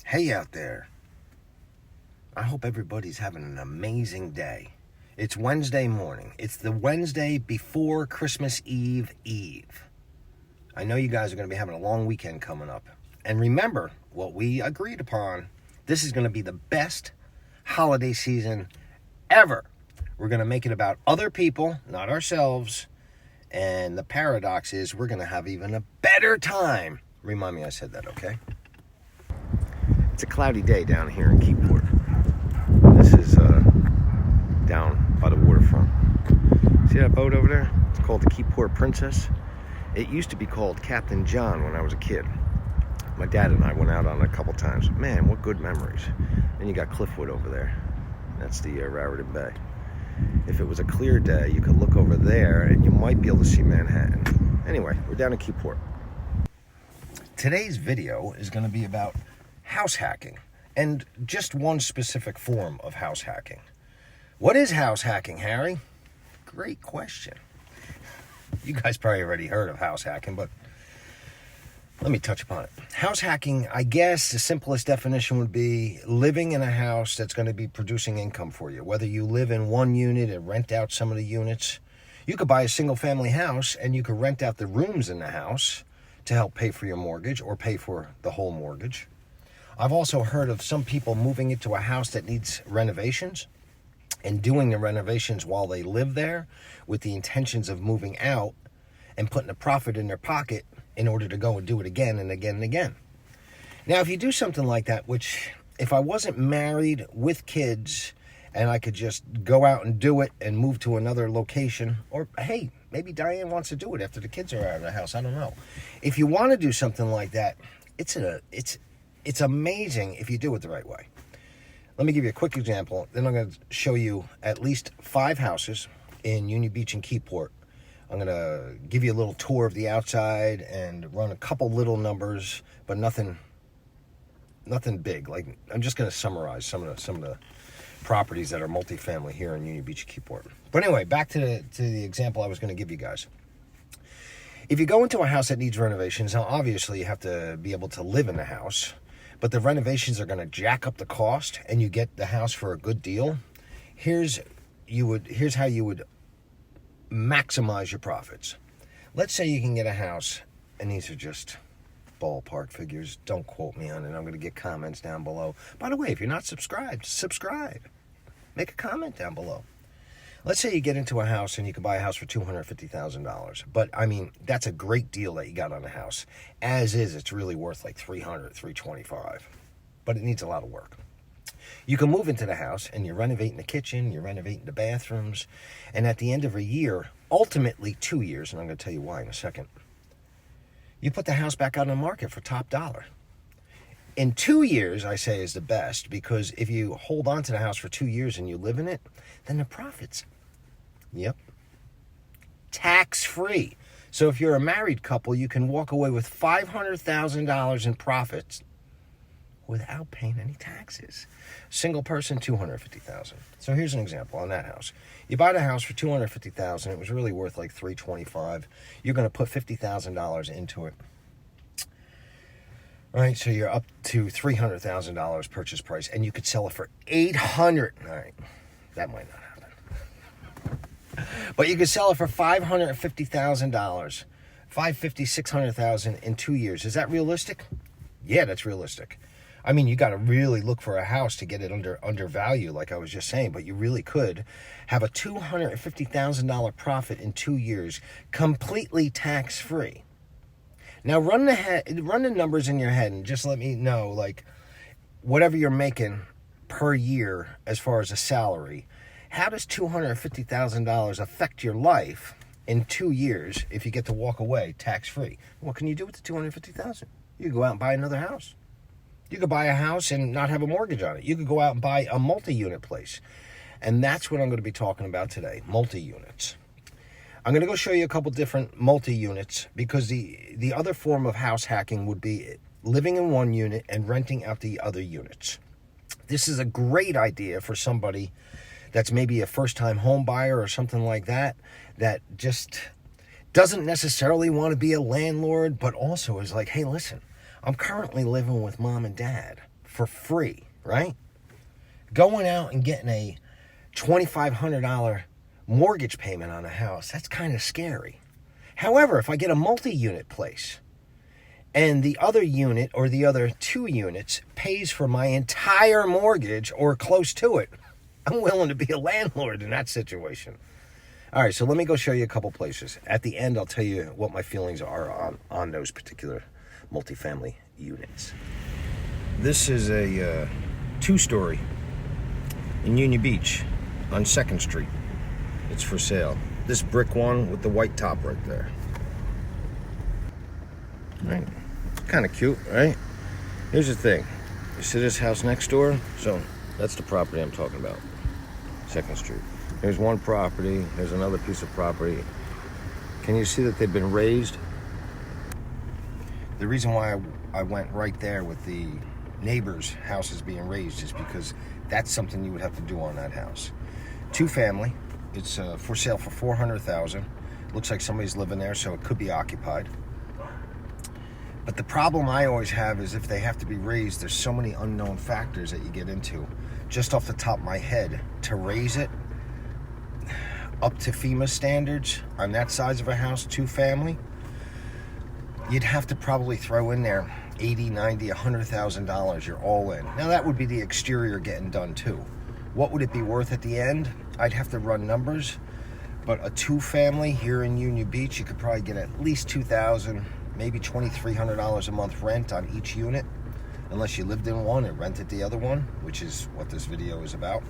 Hey out there. I hope everybody's having an amazing day. It's Wednesday morning. It's the Wednesday before Christmas Eve. I know you guys are going to be having a long weekend coming up. And remember what we agreed upon. This is going to be the best holiday season ever. We're going to make it about other people, not ourselves. And the paradox is we're going to have even a better time. Remind me I said that, okay? It's a cloudy day down here in Keyport. This is down by the waterfront. See that boat over there? It's called the Keyport Princess. It used to be called Captain John when I was a kid. My dad and I went out on it a couple times. Man, what good memories. Then you got Cliffwood over there. That's the Raritan Bay. If it was a clear day, you could look over there and you might be able to see Manhattan. Anyway, we're down in Keyport. Today's video is going to be about house hacking, and just one specific form of house hacking. What is house hacking, Harry? Great question. You guys probably already heard of house hacking, but let me touch upon it. House hacking, I guess the simplest definition would be living in a house that's going to be producing income for you. Whether you live in one unit and rent out some of the units, you could buy a single family house and you could rent out the rooms in the house to help pay for your mortgage or pay for the whole mortgage. I've also heard of some people moving into a house that needs renovations and doing the renovations while they live there with the intentions of moving out and putting a profit in their pocket in order to go and do it again and again and again. Now, if you do something like that, which if I wasn't married with kids and I could just go out and do it and move to another location, or hey, maybe Diane wants to do it after the kids are out of the house, I don't know. If you want to do something like that, it's amazing if you do it the right way. Let me give you a quick example. Then I'm going to show you at least 5 houses in Union Beach and Keyport. I'm going to give you a little tour of the outside and run a couple little numbers, but nothing big. Like, I'm just going to summarize some of the properties that are multifamily here in Union Beach and Keyport. But anyway, back to the example I was going to give you guys. If you go into a house that needs renovations, now obviously you have to be able to live in the house. But the renovations are going to jack up the cost and you get the house for a good deal. Here's how you would maximize your profits. Let's say you can get a house, and these are just ballpark figures. Don't quote me on it. I'm going to get comments down below. By the way, if you're not subscribed, subscribe. Make a comment down below. Let's say you get into a house and you can buy a house for $250,000. But, I mean, that's a great deal that you got on a house. As is, it's really worth like $300,000, $325,000. But it needs a lot of work. You can move into the house and you're renovating the kitchen, you're renovating the bathrooms. And at the end of a year, ultimately 2 years, and I'm going to tell you why in a second, you put the house back out on the market for top dollar. In 2 years, I say, is the best, because if you hold on to the house for 2 years and you live in it, then the profits, yep, tax-free. So if you're a married couple, you can walk away with $500,000 in profits without paying any taxes. Single person, $250,000. So here's an example on that house. You buy the house for $250,000. It was really worth like $325,000. You're going to put $50,000 into it. All right, so you're up to $300,000 purchase price, and you could sell it for $800,000. All right, that might not happen. But you could sell it for $550,000, $550,000, $600,000 in 2 years. Is that realistic? Yeah, that's realistic. I mean, you got to really look for a house to get it under value, like I was just saying, but you really could have a $250,000 profit in 2 years, completely tax-free. Now, run the numbers in your head and just let me know, like, whatever you're making per year as far as a salary, how does $250,000 affect your life in 2 years if you get to walk away tax-free? What can you do with the $250,000? You can go out and buy another house. You could buy a house and not have a mortgage on it. You could go out and buy a multi-unit place. And that's what I'm going to be talking about today, multi-units. I'm going to go show you a couple different multi-units, because the other form of house hacking would be living in one unit and renting out the other units. This is a great idea for somebody that's maybe a first-time home buyer or something like that, that just doesn't necessarily want to be a landlord, but also is like, hey, listen, I'm currently living with mom and dad for free, right? Going out and getting a $2,500 mortgage payment on a house, that's kind of scary. However, if I get a multi-unit place and the other unit or the other 2 units pays for my entire mortgage or close to it, I'm willing to be a landlord in that situation. All right, so let me go show you a couple places. At the end, I'll tell you what my feelings are on those particular multifamily units. This is a 2-story in Union Beach on 2nd Street. It's for sale. This brick one with the white top right there. Right. Kind of cute, right? Here's the thing. You see this house next door? So that's the property I'm talking about. 2nd Street. There's one property. There's another piece of property. Can you see that they've been raised? The reason why I went right there with the neighbor's houses being raised is because that's something you would have to do on that house. 2-family. It's for sale for $400,000. Looks like somebody's living there, so it could be occupied. But the problem I always have is if they have to be raised, there's so many unknown factors that you get into. Just off the top of my head, to raise it up to FEMA standards on that size of a house, 2-family, you'd have to probably throw in there $80, $90, $100,000. You're all in. Now that would be the exterior getting done too. What would it be worth at the end? I'd have to run numbers, but a 2-family here in Union Beach, you could probably get at least $2,000, maybe $2,300 a month rent on each unit, unless you lived in one and rented the other one, which is what this video is about.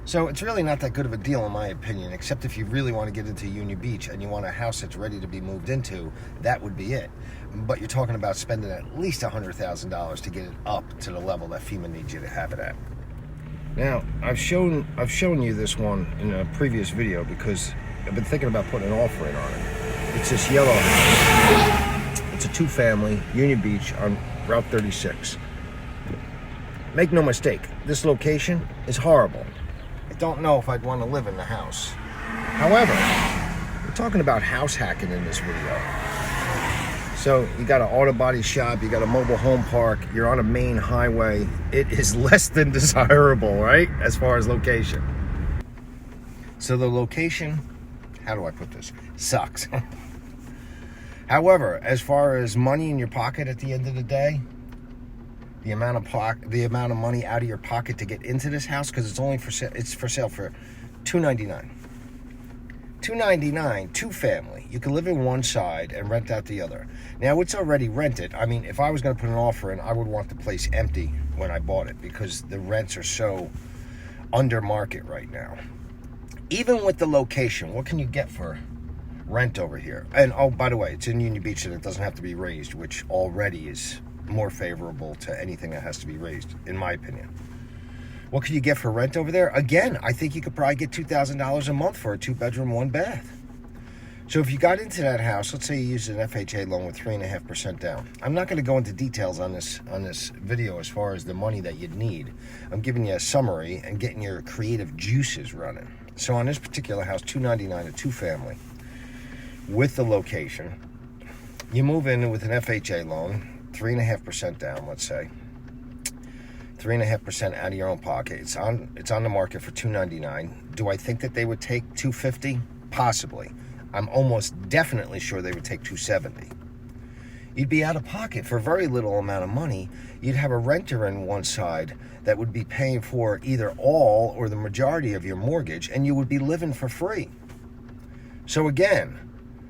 So it's really not that good of a deal in my opinion, except if you really want to get into Union Beach and you want a house that's ready to be moved into, that would be it. But you're talking about spending at least $100,000 to get it up to the level that FEMA needs you to have it at. Now, I've shown you this one in a previous video because I've been thinking about putting an offer in on it. It's this yellow house. It's a 2-family, Union Beach on Route 36. Make no mistake, this location is horrible. I don't know if I'd want to live in the house. However, we're talking about house hacking in this video. So you got an auto body shop, you got a mobile home park, you're on a main highway. It is less than desirable, right? As far as location. So the location, how do I put this? Sucks. However, as far as money in your pocket at the end of the day, the amount of money out of your pocket to get into this house, because it's only for sale, it's for sale for $299. $299, 2-family. You can live in one side and rent out the other. Now it's already rented. I mean, if I was going to put an offer in, I would want the place empty when I bought it because the rents are so under market right now. Even with the location, what can you get for rent over here? And oh, by the way, it's in Union Beach and it doesn't have to be raised, which already is more favorable to anything that has to be raised, in my opinion. What can you get for rent over there? Again, I think you could probably get $2,000 a month for a 2-bedroom, 1-bath. So if you got into that house, let's say you used an FHA loan with 3.5% down. I'm not going to go into details on this video as far as the money that you'd need. I'm giving you a summary and getting your creative juices running. So on this particular house, $299, a 2-family, with the location, you move in with an FHA loan, 3.5% down, let's say. 3.5% out of your own pocket. It's on the market for $299. Do I think that they would take $250? Possibly. I'm almost definitely sure they would take $270. You'd be out of pocket for very little amount of money. You'd have a renter in one side that would be paying for either all or the majority of your mortgage, and you would be living for free. So again,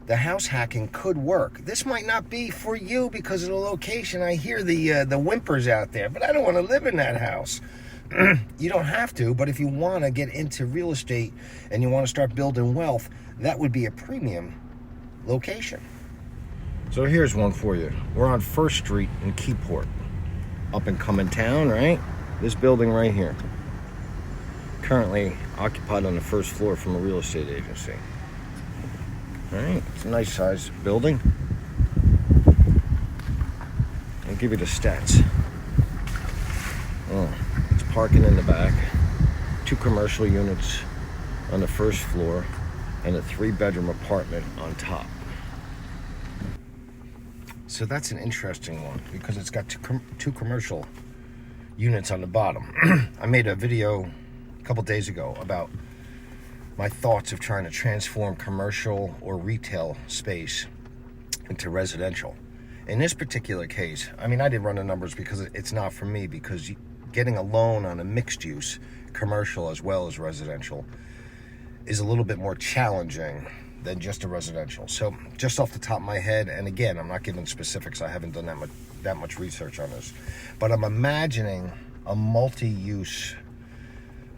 the house hacking could work. This might not be for you because of the location. I hear the whimpers out there, but I don't want to live in that house. You don't have to, but if you want to get into real estate and you want to start building wealth, that would be a premium location. So here's one for you. We're on 1st Street in Keyport. Up and coming town, right? This building right here. Currently occupied on the 1st floor from a real estate agency. All right, it's a nice sized building. I'll give you the stats. Oh, it's parking in the back, 2 commercial units on the 1st floor, and a 3-bedroom apartment on top. So that's an interesting one because it's got two commercial units on the bottom. I made a video a couple days ago about my thoughts of trying to transform commercial or retail space into residential. In this particular case, I mean, I didn't run the numbers because it's not for me, because getting a loan on a mixed use, commercial as well as residential, is a little bit more challenging than just a residential. So just off the top of my head, and again, I'm not giving specifics, I haven't done that much research on this, but I'm imagining a multi-use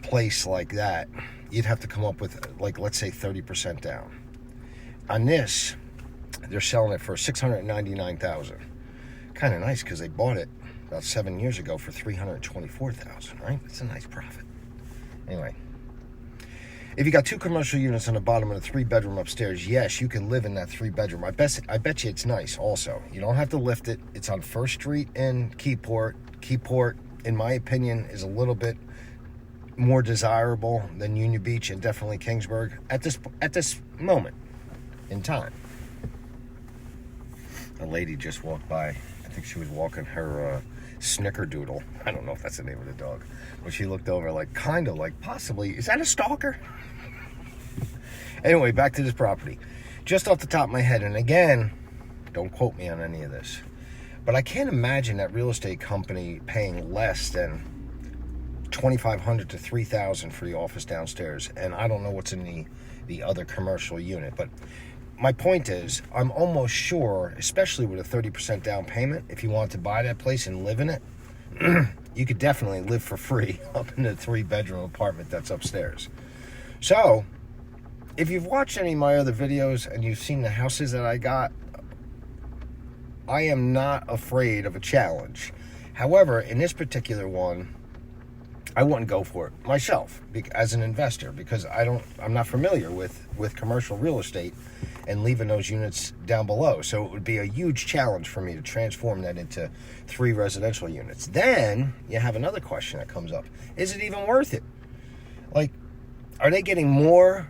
place like that, you'd have to come up with, like, let's say 30% down. On this, they're selling it for $699,000. Kind of nice because they bought it about 7 years ago for $324,000, right? That's a nice profit. Anyway, if you got two commercial units on the bottom and a 3-bedroom upstairs, yes, you can live in that 3-bedroom. I bet you it's nice also. You don't have to lift it. It's on First Street in Keyport. Keyport, in my opinion, is a little bit more desirable than Union Beach and definitely Kingsburg at this moment in time. A lady just walked by. I think she was walking her snickerdoodle. I don't know if that's the name of the dog. But she looked over kind of like possibly, is that a stalker? Anyway, back to this property. Just off the top of my head, and again, don't quote me on any of this, but I can't imagine that real estate company paying less than $2,500 to $3,000 for the office downstairs, and I don't know what's in the other commercial unit. But my point is, I'm almost sure, especially with a 30% down payment, if you want to buy that place and live in it, you could definitely live for free up in the 3-bedroom apartment that's upstairs. So if you've watched any of my other videos and you've seen the houses that I got, I am not afraid of a challenge. However, in this particular one, I wouldn't go for it myself as an investor, because I'm not familiar with commercial real estate and leaving those units down below. So it would be a huge challenge for me to transform that into 3 residential units. Then you have another question that comes up. Is it even worth it? Like, are they getting more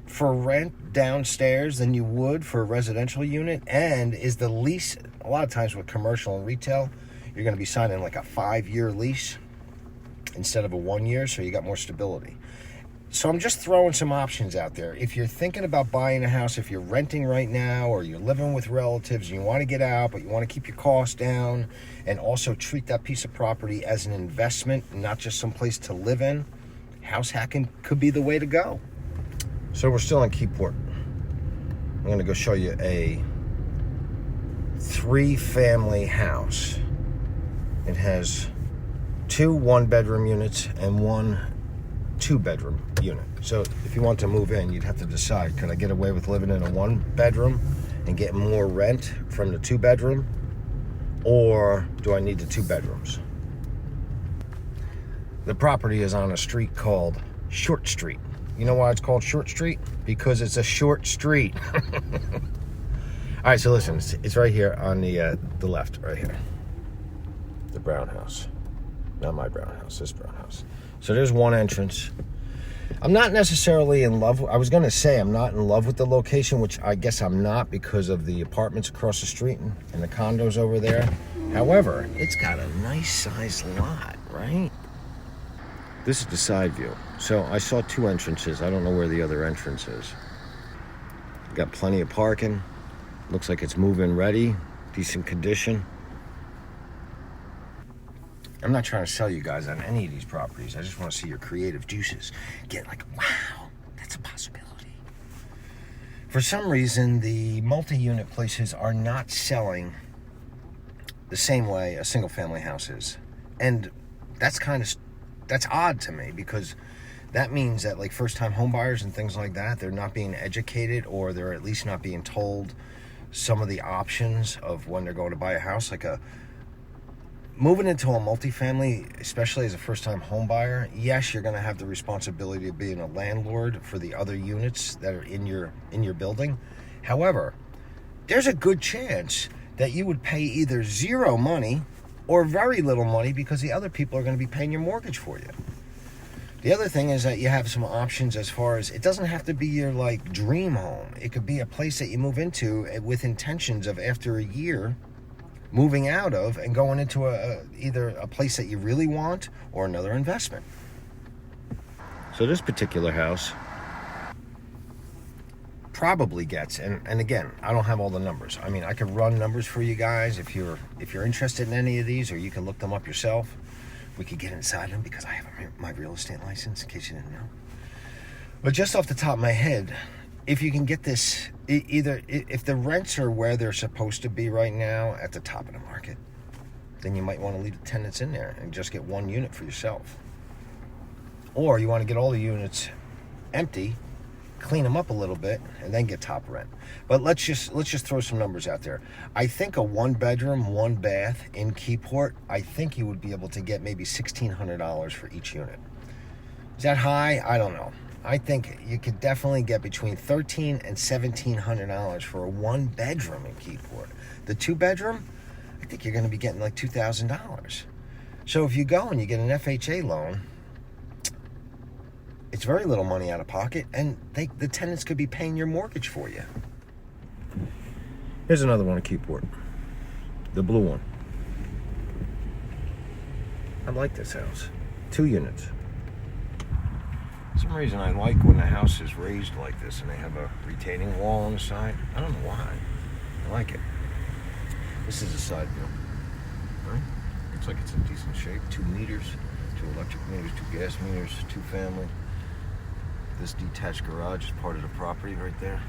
for rent downstairs than you would for a residential unit? And is the lease, a lot of times with commercial and retail, you're going to be signing like a 5-year lease instead of a 1 year, so you got more stability. So I'm just throwing some options out there. If you're thinking about buying a house, if you're renting right now, or you're living with relatives and you want to get out, but you want to keep your costs down and also treat that piece of property as an investment, not just some place to live in, house hacking could be the way to go. So we're still in Keyport. I'm going to go show you a 3-family house. It has 2 1-bedroom units and 1 2-bedroom unit. So if you want to move in, you'd have to decide, can I get away with living in a 1-bedroom and get more rent from the 2-bedroom, or do I need the 2 bedrooms? The property is on a street called Short Street. You know why it's called Short Street? Because it's a short street. All right, so listen, it's right here on the left, right here. The brown house. Not my brown house, this brown house. So there's one entrance. I'm not necessarily in love. I was going to say I'm not in love with the location, which I guess I'm not because of the apartments across the street and the condos over there. However, it's got a nice sized lot, right? This is the side view. So I saw 2 entrances. I don't know where the other entrance is. Got plenty of parking. Looks like it's move-in ready. Decent condition. I'm not trying to sell you guys on any of these properties. I just want to see your creative juices. Get like, wow, that's a possibility. For some reason, the multi-unit places are not selling the same way a single-family house is. And that's odd to me, because that means that like first-time home buyers and things like that, they're not being educated, or they're at least not being told some of the options of when they're going to buy a house. Like moving into a multifamily, especially as a first-time home buyer, yes, you're going to have the responsibility of being a landlord for the other units that are in your building. However, there's a good chance that you would pay either 0 money or very little money, because the other people are going to be paying your mortgage for you. The other thing is that you have some options as far as, it doesn't have to be your like dream home. It could be a place that you move into with intentions of, after a year, moving out of and going into either a place that you really want or another investment. So this particular house probably gets, and again, I don't have all the numbers. I mean, I could run numbers for you guys if you're interested in any of these, or you can look them up yourself. We could get inside them because I have my real estate license, in case you didn't know. But just off the top of my head, if you can get this, either if the rents are where they're supposed to be right now at the top of the market, then you might want to leave the tenants in there and just get one unit for yourself. Or you want to get all the units empty, clean them up a little bit, and then get top rent. But let's just throw some numbers out there. I think a 1-bedroom, 1-bath in Keyport, I think you would be able to get maybe $1,600 for each unit. Is that high? I don't know. I think you could definitely get between $1,300 and $1,700 for a 1-bedroom in Keyport. The 2-bedroom, I think you're going to be getting like $2,000. So if you go and you get an FHA loan, it's very little money out of pocket, and the tenants could be paying your mortgage for you. Here's another one in Keyport, the blue one. I like this house. 2 units. For some reason I like when the house is raised like this and they have a retaining wall on the side. I don't know why. I like it. This is a side view. Right? Looks like it's in decent shape. 2 meters, 2 electric meters, 2 gas meters, 2 family. This detached garage is part of the property right there.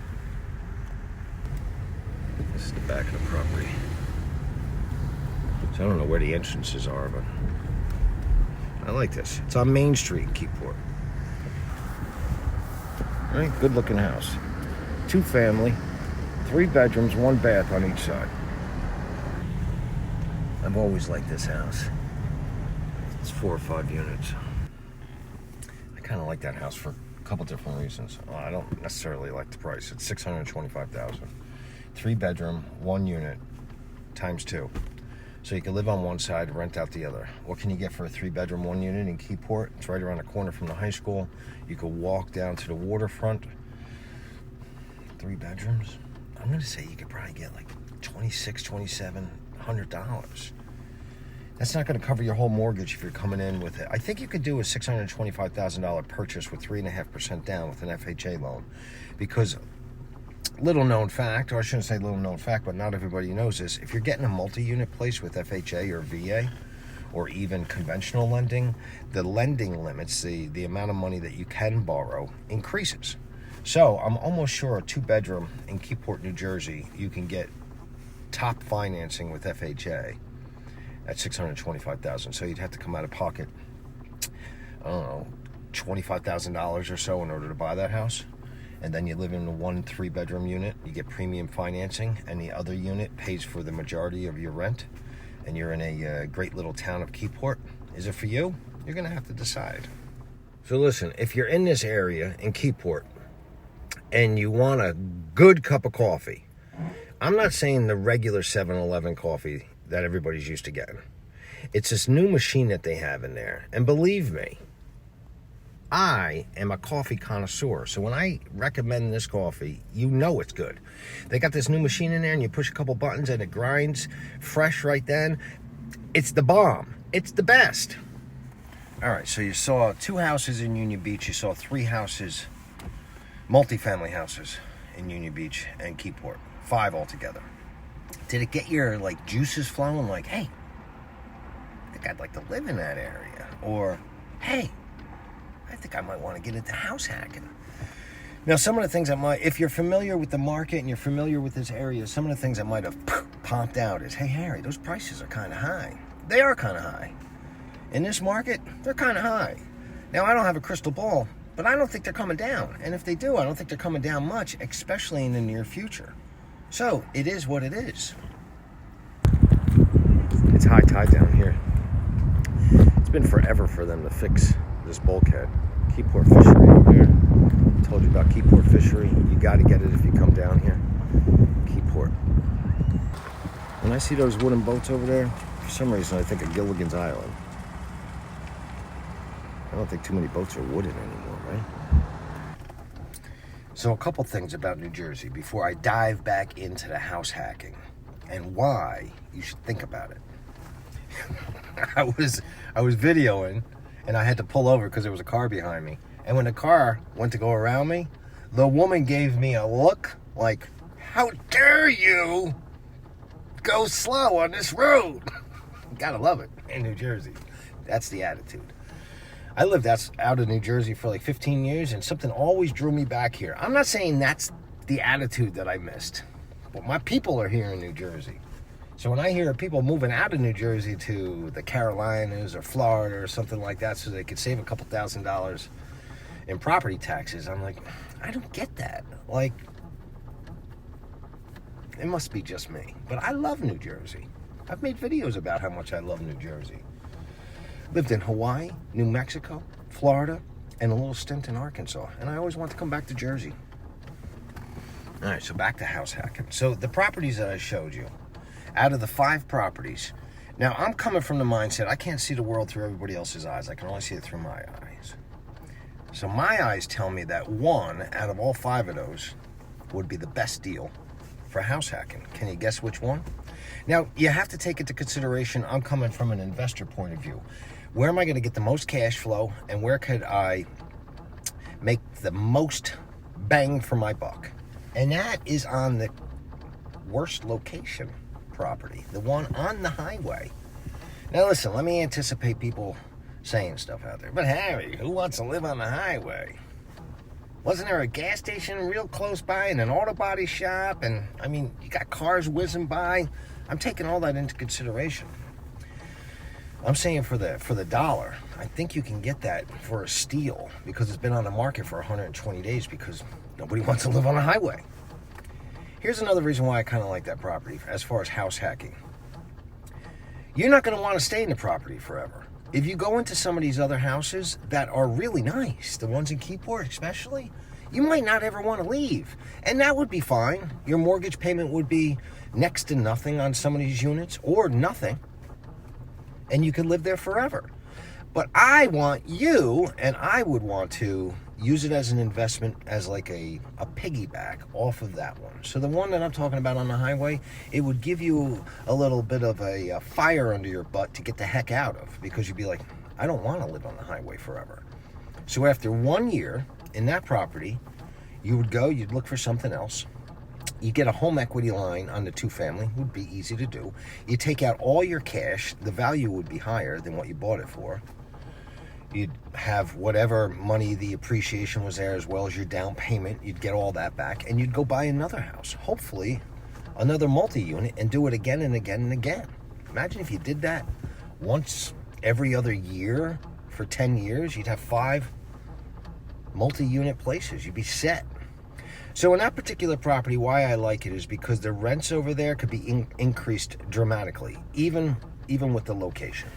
This is the back of the property. So I don't know where the entrances are, but I like this. It's on Main Street in Keyport. All right, good looking house. 2 family, 3 bedrooms, 1 bath on each side. I've always liked this house. It's 4 or 5 units. I kind of like that house for a couple different reasons. I don't necessarily like the price. It's $625,000. 3 bedroom, 1 unit, times 2. So you can live on one side, rent out the other. What can you get for a 3-bedroom, 1 unit in Keyport? It's right around the corner from the high school. You could walk down to the waterfront. 3 bedrooms. I'm going to say you could probably get like $2,600, $2,700. That's not going to cover your whole mortgage if you're coming in with it. I think you could do a $625,000 purchase with 3.5% down with an FHA loan, because little known fact, or I shouldn't say little known fact, but not everybody knows this. If you're getting a multi-unit place with FHA or VA, or even conventional lending, the lending limits, the amount of money that you can borrow, increases. So I'm almost sure a 2-bedroom in Keyport, New Jersey, you can get top financing with FHA at $625,000. So you'd have to come out of pocket, I don't know, $25,000 or so in order to buy that house. And then you live in a 1 3-bedroom unit, you get premium financing, and the other unit pays for the majority of your rent, and you're in a great little town of Keyport. Is it for you? You're going to have to decide. So listen, if you're in this area in Keyport and you want a good cup of coffee, I'm not saying the regular 7-Eleven coffee that everybody's used to getting. It's this new machine that they have in there, and believe me, I am a coffee connoisseur, so when I recommend this coffee, you know it's good. They got this new machine in there, and you push a couple buttons, and it grinds fresh right then. It's the bomb. It's the best. All right, so you saw 2 houses in Union Beach. You saw 3 houses, multifamily houses in Union Beach and Keyport. 5 altogether. Did it get your, juices flowing? Like, hey, I think I'd like to live in that area. Or, hey, I think I might want to get into house hacking. Now, some of the things if you're familiar with the market and you're familiar with this area, some of the things that might have popped out is, hey, Harry, those prices are kind of high. They are kind of high. In this market, they're kind of high. Now, I don't have a crystal ball, but I don't think they're coming down. And if they do, I don't think they're coming down much, especially in the near future. So, it is what it is. It's high tide down here. It's been forever for them to fix this bulkhead. Keyport Fishery over there. Told you about Keyport Fishery. You got to get it if you come down here. Keyport. When I see those wooden boats over there, for some reason I think of Gilligan's Island. I don't think too many boats are wooden anymore, right? So a couple things about New Jersey before I dive back into the house hacking. and why you should think about it. I was videoing, and I had to pull over because there was a car behind me. And when the car went to go around me, the woman gave me a look like, "How dare you go slow on this road?" Gotta love it in New Jersey. That's the attitude. I lived out of New Jersey for like 15 years, and something always drew me back here. I'm not saying that's the attitude that I missed, but my people are here in New Jersey. So when I hear people moving out of New Jersey to the Carolinas or Florida or something like that so they could save a couple $1,000s in property taxes, I'm like, I don't get that. Like, it must be just me. But I love New Jersey. I've made videos about how much I love New Jersey. Lived in Hawaii, New Mexico, Florida, and a little stint in Arkansas. And I always want to come back to Jersey. All right, so back to house hacking. So the properties that I showed you, out of the 5 properties, now I'm coming from the mindset I can't see the world through everybody else's eyes. I can only see it through my eyes. So my eyes tell me that 1 out of all 5 of those would be the best deal for house hacking. Can you guess which one? Now, you have to take into consideration, I'm coming from an investor point of view. Where am I going to get the most cash flow, and where could I make the most bang for my buck? And that is on the worst location property, the one on the highway. Now listen, let me anticipate people saying stuff out there. But Harry, who wants to live on the highway? Wasn't there a gas station real close by and an auto body shop? And I mean, you got cars whizzing by. I'm taking all that into consideration. I'm saying for the dollar, I think you can get that for a steal because it's been on the market for 120 days because nobody wants to live on a highway. Here's another reason why I kind of like that property as far as house hacking. You're not going to want to stay in the property forever. If you go into some of these other houses that are really nice, the ones in Keyport especially, you might not ever want to leave. And that would be fine. Your mortgage payment would be next to nothing on some of these units, or nothing. And you could live there forever. But I want you, and I would want to use it as an investment, as like a piggyback off of that one. So the one that I'm talking about on the highway, it would give you a little bit of a fire under your butt to get the heck out of, because you'd be like, I don't want to live on the highway forever. So after 1 year in that property, you would go, you'd look for something else. You get a home equity line on the 2-family, would be easy to do. You take out all your cash, the value would be higher than what you bought it for. You'd have whatever money the appreciation was there, as well as your down payment. You'd get all that back, and you'd go buy another house, hopefully another multi-unit, and do it again and again and again. Imagine if you did that once every other year for 10 years. You'd have 5 multi-unit places. You'd be set. So in that particular property, why I like it is because the rents over there could be increased dramatically, even with the location.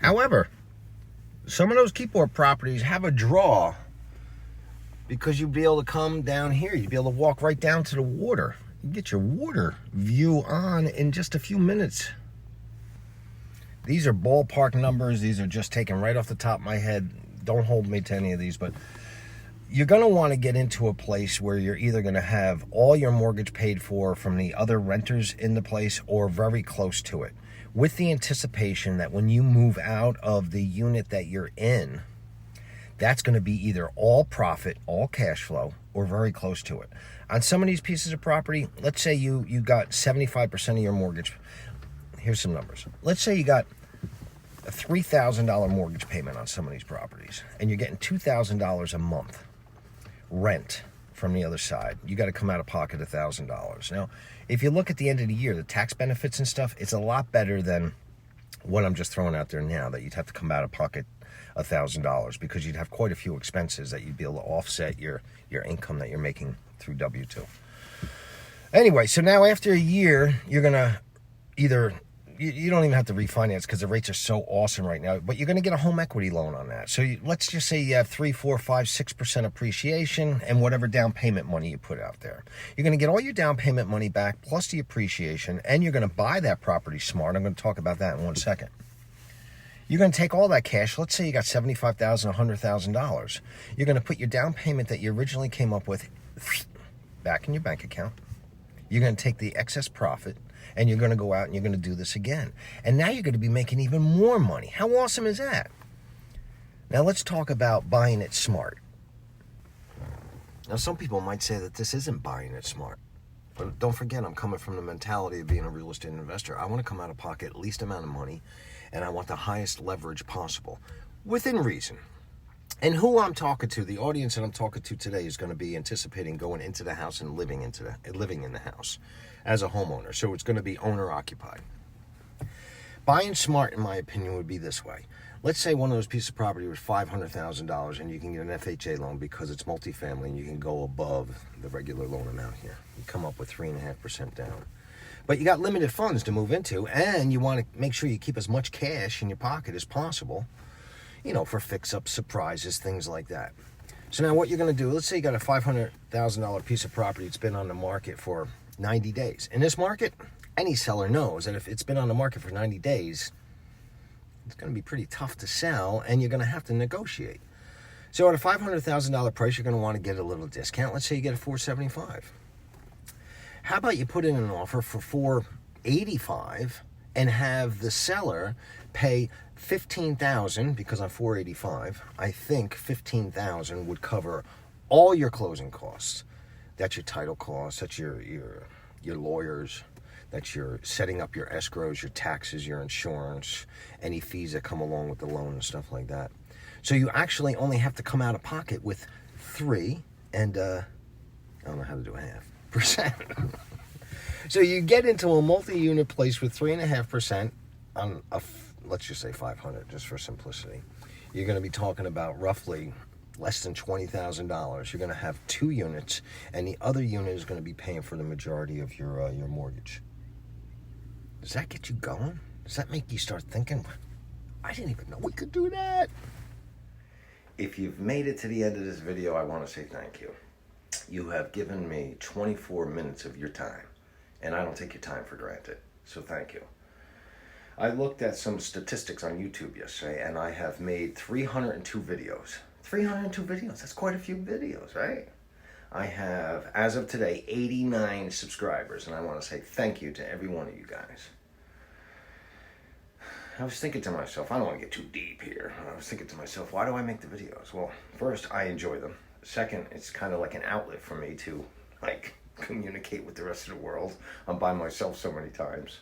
However, some of those Keyport properties have a draw because you'd be able to come down here. You'd be able to walk right down to the water. You get your water view on in just a few minutes. These are ballpark numbers. These are just taken right off the top of my head. Don't hold me to any of these, but you're going to want to get into a place where you're either going to have all your mortgage paid for from the other renters in the place, or very close to it, with the anticipation that when you move out of the unit that you're in, that's going to be either all profit, all cash flow, or very close to it. On some of these pieces of property, let's say you got 75% of your mortgage. Here's some numbers. Let's say you got a $3,000 mortgage payment on some of these properties, and you're getting $2,000 a month rent from the other side. You got to come out of pocket $1,000. Now, if you look at the end of the year, the tax benefits and stuff, it's a lot better than what I'm just throwing out there now, that you'd have to come out of pocket $1,000, because you'd have quite a few expenses that you'd be able to offset your income that you're making through W-2. Anyway, so now after a year, you're going to either, you don't even have to refinance because the rates are so awesome right now, but you're going to get a home equity loan on that. So let's just say you have 3, 4, 5, 6% appreciation and whatever down payment money you put out there. You're going to get all your down payment money back plus the appreciation, and you're going to buy that property smart. I'm going to talk about that in 1 second. You're going to take all that cash. Let's say you got $75,000, $100,000. You're going to put your down payment that you originally came up with back in your bank account. You're going to take the excess profit and you're going to go out and you're going to do this again. And now you're going to be making even more money. How awesome is that? Now let's talk about buying it smart. Now some people might say that this isn't buying it smart. But don't forget, I'm coming from the mentality of being a real estate investor. I want to come out of pocket least amount of money, and I want the highest leverage possible, within reason. And who I'm talking to, the audience that I'm talking to today, is going to be anticipating going into the house and living in the house as a homeowner. So it's going to be owner occupied. Buying smart, in my opinion, would be this way. Let's say one of those pieces of property was $500,000 and you can get an FHA loan because it's multifamily and you can go above the regular loan amount here. You come up with 3.5% down. But you got limited funds to move into, and you want to make sure you keep as much cash in your pocket as possible, for fix-ups, surprises, things like that. So now what you're going to do, let's say you got a $500,000 piece of property that's been on the market for 90 days. In this market, any seller knows that if it's been on the market for 90 days, it's going to be pretty tough to sell, and you're going to have to negotiate. So at a $500,000 price, you're going to want to get a little discount. Let's say you get a $475,000. How about you put in an offer for $485,000 and have the seller pay $15,000, because on $485,000, I think $15,000 would cover all your closing costs. That's your title costs, that's your lawyers, that's your setting up your escrows, your taxes, your insurance, any fees that come along with the loan and stuff like that. So you actually only have to come out of pocket with 3 and I don't know how to do a half percent. So you get into a multi-unit place with 3.5% on let's just say 500, just for simplicity. You're going to be talking about roughly less than $20,000. You're going to have 2 units, and the other unit is going to be paying for the majority of your mortgage. Does that get you going? Does that make you start thinking, I didn't even know we could do that? If you've made it to the end of this video, I want to say thank you. You have given me 24 minutes of your time, and I don't take your time for granted, so thank you. I looked at some statistics on YouTube yesterday, and I have made 302 videos. 302 videos, that's quite a few videos, right? I have, as of today, 89 subscribers, and I want to say thank you to every one of you guys. I was thinking to myself, I don't want to get too deep here. I was thinking to myself, why do I make the videos? Well, first, I enjoy them. Second, it's kind of like an outlet for me to, communicate with the rest of the world. I'm by myself so many times.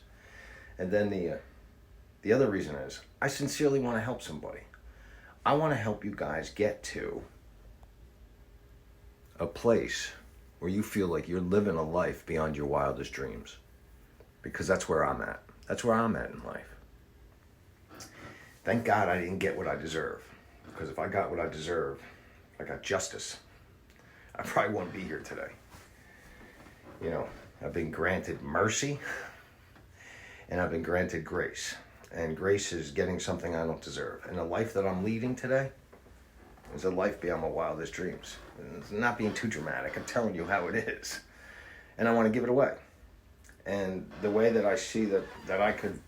And then the other reason is, I sincerely want to help somebody. I want to help you guys get to a place where you feel like you're living a life beyond your wildest dreams. Because that's where I'm at. That's where I'm at in life. Thank God I didn't get what I deserve. Because if I got what I deserve, I got justice, I probably wouldn't be here today. I've been granted mercy, and I've been granted grace. And grace is getting something I don't deserve. And the life that I'm leading today is a life beyond my wildest dreams. And it's not being too dramatic. I'm telling you how it is. And I want to give it away. And the way that I see that I could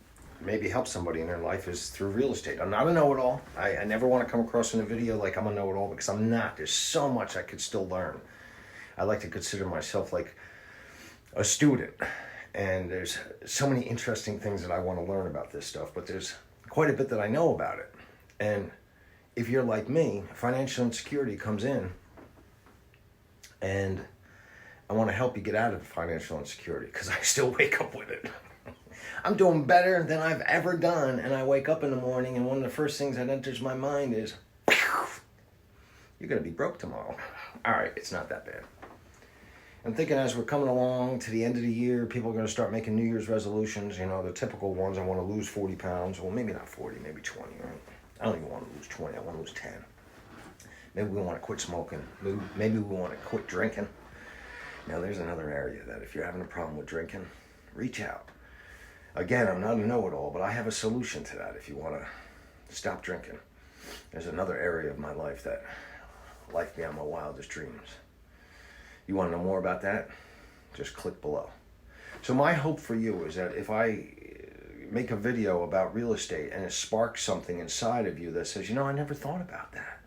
maybe help somebody in their life is through real estate. I'm not a know-it-all. I never want to come across in a video like I'm a know-it-all, because I'm not. There's so much I could still learn. I like to consider myself like a student. And there's so many interesting things that I want to learn about this stuff, but there's quite a bit that I know about it. And if you're like me, financial insecurity comes in, and I want to help you get out of financial insecurity, because I still wake up with it. I'm doing better than I've ever done, and I wake up in the morning, and one of the first things that enters my mind is, you're going to be broke tomorrow. All right, it's not that bad. I'm thinking as we're coming along to the end of the year, people are going to start making New Year's resolutions. The typical ones, I want to lose 40 pounds. Well, maybe not 40, maybe 20, right? I don't even want to lose 20, I want to lose 10. Maybe we want to quit smoking. Maybe we want to quit drinking. Now, there's another area that if you're having a problem with drinking, reach out. Again, I'm not a know-it-all, but I have a solution to that if you want to stop drinking. There's another area of my life life beyond my wildest dreams. You want to know more about that? Just click below. So my hope for you is that if I make a video about real estate and it sparks something inside of you that says, I never thought about that.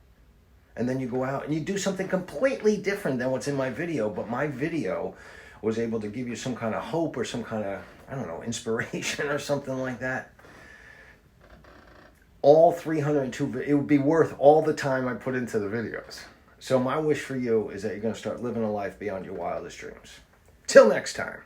And then you go out and you do something completely different than what's in my video, but my video was able to give you some kind of hope or some kind of, I don't know, inspiration or something like that, all 302, it would be worth all the time I put into the videos. So my wish for you is that you're going to start living a life beyond your wildest dreams. Till next time.